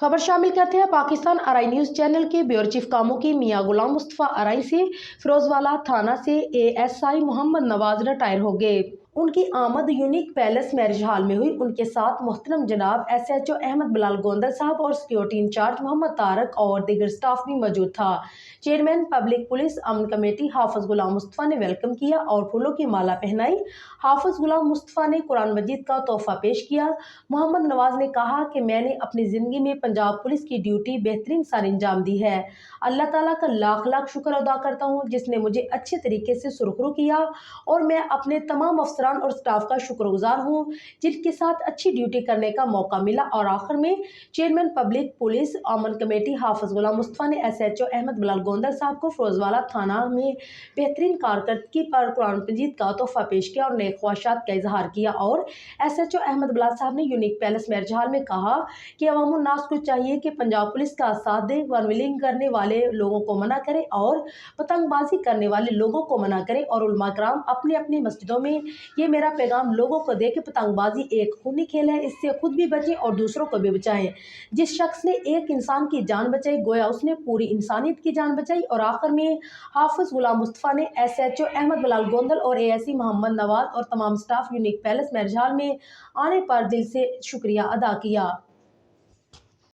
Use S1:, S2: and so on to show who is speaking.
S1: खबर शामिल करते हैं पाकिस्तान आरआई न्यूज़ चैनल के ब्यूरो चीफ कामों की मियां गुलाम मुस्तफ़ा आरआई से फिरोजवाला थाना से एएसआई मोहम्मद नवाज रिटायर हो गए। उनकी आमद यूनिक पैलेस मैरिज हॉल में हुई। उनके साथ मोहतरम जनाब एसएचओ अहमद बिलाल गोंदल साहब और सिक्योरिटी इंचार्ज मोहम्मद तारक और दीगर स्टाफ भी मौजूद था। चेयरमैन पब्लिक पुलिस अमन कमेटी हाफिज गुलाम मुस्तफ़ा ने वेलकम किया और फूलों की माला पहनाई। हाफिज गुलाम मुस्तफ़ा ने कुरान मजीद का तोहफा पेश किया। मोहम्मद नवाज ने कहा कि मैंने अपनी ज़िंदगी में पंजाब पुलिस की ड्यूटी बेहतरीन सर अंजाम दी है। अल्लाह ताला का लाख लाख शुक्र अदा करता हूँ जिसने मुझे अच्छे तरीके से सुरखरू किया, और मैं अपने तमाम अफसरान और स्टाफ का शुक्रगुजार हूँ जिनके साथ अच्छी ड्यूटी करने का मौका मिला। और आखिर में चेयरमैन पब्लिक पुलिस अमन कमेटी हाफिज गुलाम मुस्तफ़ा ने एसएचओ अहमद बिलाल गोंदल साहब को फिरोजवाला थाना में बेहतरीन कारकर्दगी पर कुरान मजीद का तोहफा पेश किया और नए ख्वाहिशात का इजहार किया। और एसएचओ अहमद बिलाल साहब ने यूनिक पैलेस मैरिज हॉल में कहा कि अवामुन नास को चाहिए कि पंजाब पुलिस का साथ दे, अनविलिंग करने वाले लोगों को मना करे और पतंगबाजी करने वाले लोगों को मना करे, और उलमा कराम अपनी अपनी मस्जिदों में ये मेरा पैगाम लोगों को दे कि पतंगबाजी एक खूनी खेल है, इससे खुद भी बचें और दूसरों को भी बचाएं। जिस शख्स ने एक इंसान की जान बचाई गोया उसने पूरी इंसानियत की जान बचाई। और आखिर में हाफिज गुलाम मुस्तफ़ा ने एसएचओ अहमद बिलाल गोंदल और एएसआई मोहम्मद नवाज और तमाम staff unique palace marriage hall में आने पर दिल से शुक्रिया अदा किया।